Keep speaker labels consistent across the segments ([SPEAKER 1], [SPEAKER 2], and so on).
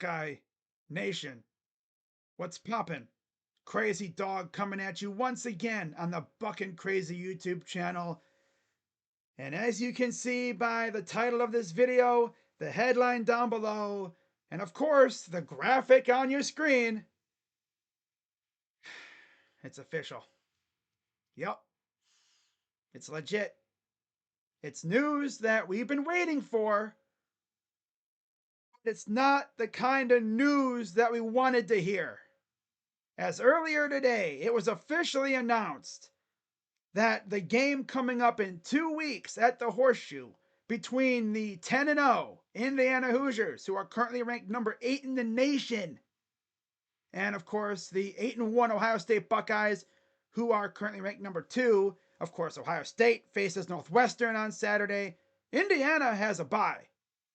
[SPEAKER 1] Buckeye Nation, what's poppin'? Crazy Dog coming at you once again on the Buckin' Crazy YouTube channel. And as you can see by the title of this video, the headline down below, and of course the graphic on your screen, it's official. Yep, it's legit. It's news that we've been waiting for. It's not the kind of news that we wanted to hear. As earlier today, it was officially announced that the game coming up in 2 weeks at the Horseshoe between the 10-0 Indiana Hoosiers, who are currently ranked number 8 in the nation, and of course the 8-1 Ohio State Buckeyes, who are currently ranked number 2. Of course, Ohio State faces Northwestern on Saturday. Indiana has a bye,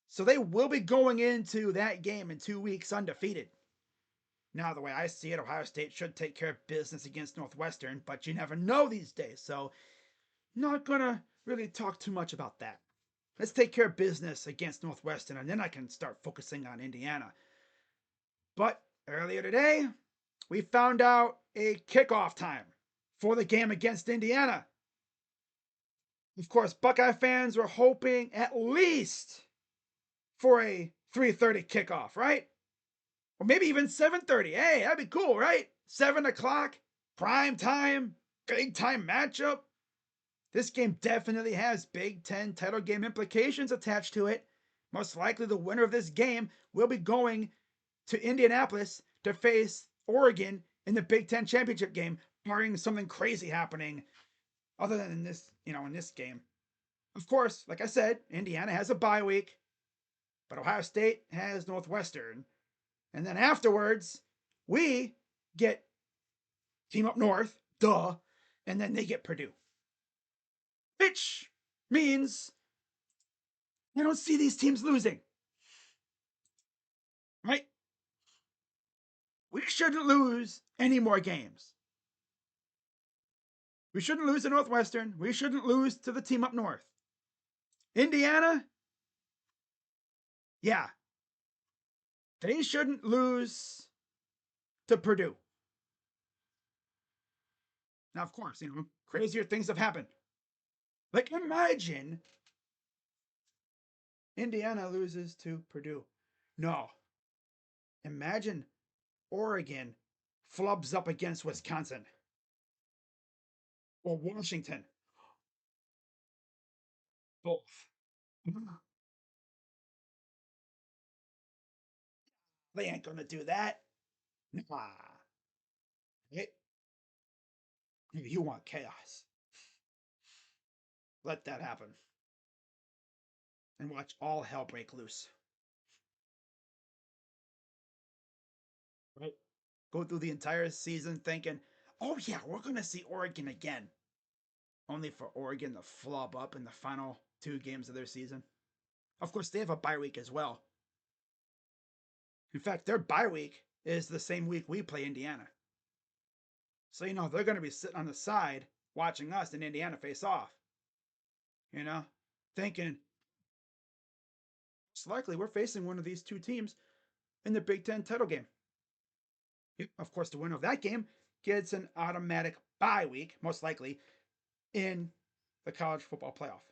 [SPEAKER 1] so they will be going into that game in 2 weeks undefeated. Now, the way I see it, Ohio State should take care of business against Northwestern, but you never know these days, so not gonna really talk too much about that. Let's take care of business against Northwestern, and then I can start focusing on Indiana. But earlier today, we found out a kickoff time for the game against Indiana. Of course, Buckeye fans were hoping at least for a 3:30 kickoff, right? Or maybe even 7:30. Hey, that'd be cool, right? 7 o'clock, prime time, big time matchup. This game definitely has Big Ten title game implications attached to it. Most likely the winner of this game will be going to Indianapolis to face Oregon in the Big Ten championship game, barring something crazy happening other than this, in this game. Of course, like I said, Indiana has a bye week, but Ohio State has Northwestern. And then afterwards, we get Team Up North, duh, and then they get Purdue. Which means I don't see these teams losing. Right? We shouldn't lose any more games. We shouldn't lose to Northwestern. We shouldn't lose to the Team Up North. Indiana, yeah, they shouldn't lose to Purdue. Now, of course, crazier things have happened. Like, imagine Indiana loses to Purdue. No. Imagine Oregon flubs up against Wisconsin or Washington. Both. They ain't gonna do that. Nah. Hey, you want chaos. Let that happen. And watch all hell break loose. Right? Go through the entire season thinking, oh yeah, we're gonna see Oregon again. Only for Oregon to flub up in the final 2 games of their season. Of course, they have a bye week as well. In fact, their bye week is the same week we play Indiana. So, they're going to be sitting on the side watching us and Indiana face off. Thinking, most likely we're facing one of these 2 teams in the Big Ten title game. Of course, the winner of that game gets an automatic bye week, most likely, in the college football playoff.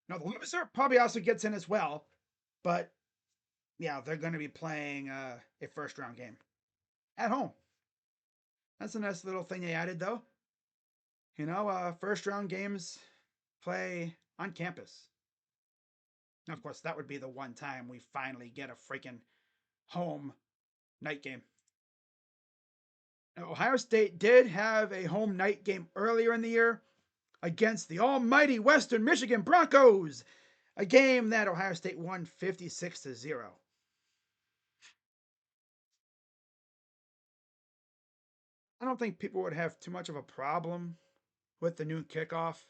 [SPEAKER 1] Now, the loser probably also gets in as well, but yeah, they're going to be playing a first round game at home. That's a nice little thing they added, though. First round games play on campus. Now, of course, that would be the one time we finally get a freaking home night game. Now, Ohio State did have a home night game earlier in the year against the almighty Western Michigan Broncos, a game that Ohio State won 56-0. I don't think people would have too much of a problem with the new kickoff,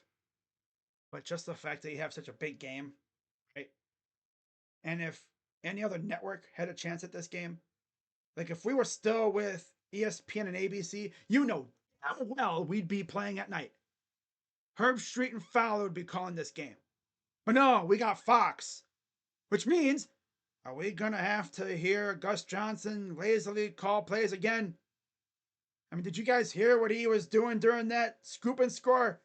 [SPEAKER 1] but just the fact that you have such a big game, right? And if any other network had a chance at this game, like if we were still with ESPN and ABC, how well we'd be playing at night. Herb Street and Fowler would be calling this game. But no, we got Fox, which means Are we gonna have to hear Gus Johnson lazily call plays again? I mean, did you guys hear what he was doing during that scoop and score?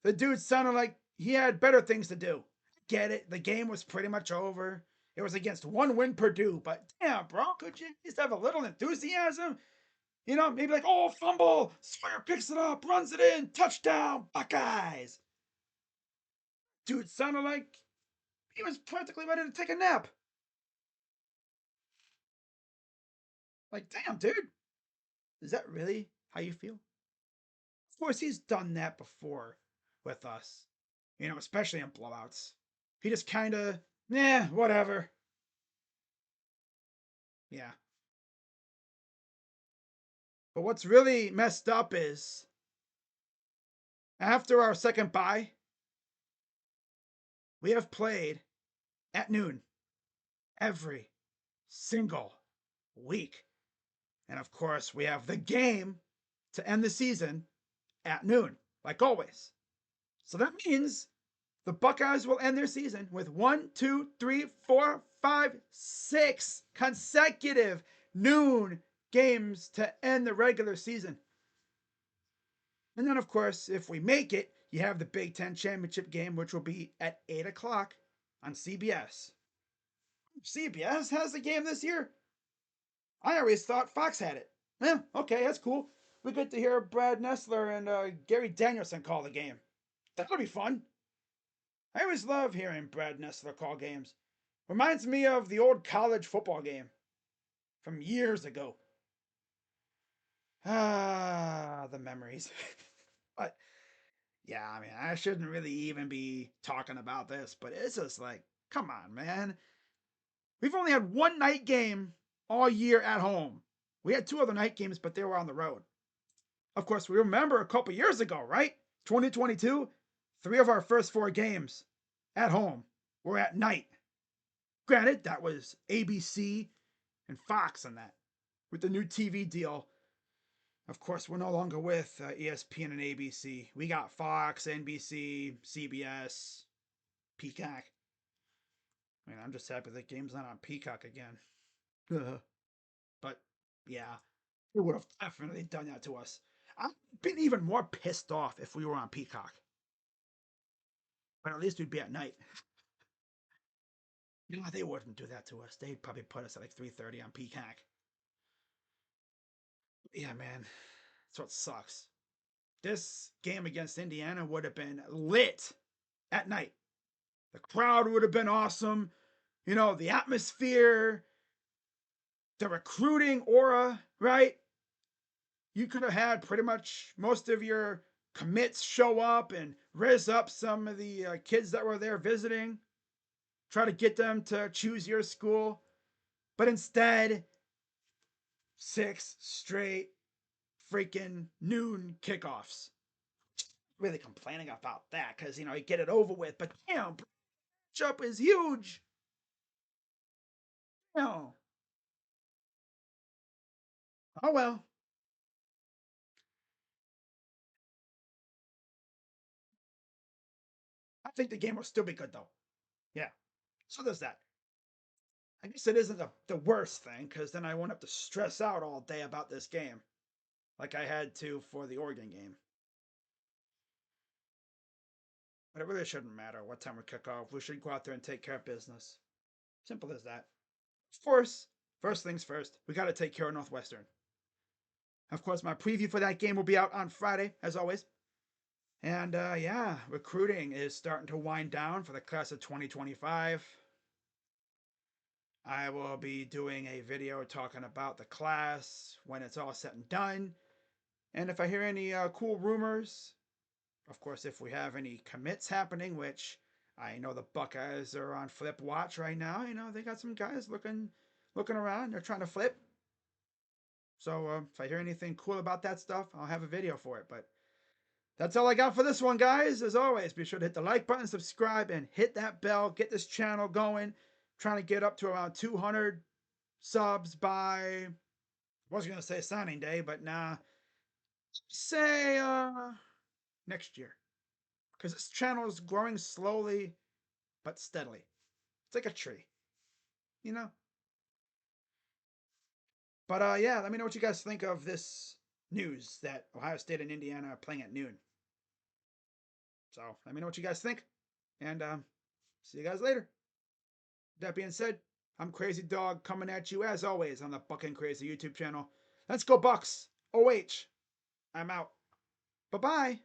[SPEAKER 1] The dude sounded like he had better things to do. Get it? The game was pretty much over. It was against one win Purdue, but damn, bro, could you at least have a little enthusiasm? You know, maybe like, oh, fumble, Sawyer picks it up, runs it in, touchdown, Buckeyes. Dude sounded like he was practically ready to take a nap. Like, damn, dude, is that really how you feel? Of course, he's done that before with us, you know, especially in blowouts. He just kind of, whatever. Yeah. But what's really messed up is after our second bye, we have played at noon every single week. And of course, we have the game to end the season at noon, like always. So that means the Buckeyes will end their season with 6 consecutive noon games to end the regular season. And then, of course, if we make it, you have the Big Ten Championship game, which will be at 8 o'clock on CBS. CBS has the game this year? I always thought Fox had it. Okay, that's cool. We get to hear Brad Nessler and Gary Danielson call the game. That'll be fun. I always love hearing Brad Nessler call games. Reminds me of the old college football game from years ago. Ah, the memories. But yeah, I mean, I shouldn't really even be talking about this, but it's just like, come on, man. We've only had one night game all year at home. We had two other night games, but they were on the road. Of course, we remember a couple years ago, right? 2022, three of our first four games at home were at night. Granted, that was ABC and Fox and that. With the new TV deal, of course, we're no longer with ESPN and ABC. We got Fox, NBC, CBS, Peacock. I mean, I'm just happy the game's not on Peacock again. But yeah, it would have definitely done that to us. I've been even more pissed off if we were on Peacock. But at least we'd be at night. You know, they wouldn't do that to us. They'd probably put us at like 3:30 on Peacock. Yeah, man. That's what sucks. This game against Indiana would have been lit at night. The crowd would have been awesome. You know, the atmosphere, the recruiting aura, right? You could have had pretty much most of your commits show up and raise up some of the kids that were there visiting. Try to get them to choose your school. But instead, 6 straight freaking noon kickoffs. Really complaining about that because, you know, you get it over with. But damn, matchup is huge. No. Oh well. I think the game will still be good though. Yeah. So there's that. I guess it isn't the worst thing because then I won't have to stress out all day about this game like I had to for the Oregon game. But it really shouldn't matter what time we kick off. We should go out there and take care of business. Simple as that. Of course, first things first, we got to take care of Northwestern. Of course, my preview for that game will be out on Friday, as always. And yeah, recruiting is starting to wind down for the class of 2025. I will be doing a video talking about the class when it's all said and done. And if I hear any cool rumors, of course, if we have any commits happening, which I know the Buckeyes are on flip watch right now. You know, they got some guys looking around. They're trying to flip. So if I hear anything cool about that stuff, I'll have a video for it. But that's all I got for this one, guys. As always, be sure to hit the like button, subscribe, and hit that bell. Get this channel going. Trying to get up to around 200 subs by, I was going to say signing day, but nah. Say next year. Because this channel is growing slowly but steadily. It's like a tree. you know. But yeah, let me know what you guys think of this news that Ohio State and Indiana are playing at noon. So let me know what you guys think, and see you guys later. That being said, I'm Crazy Dog coming at you as always on the Buckin' Crazy YouTube channel. Let's go Bucks! OH! I'm out. Bye bye.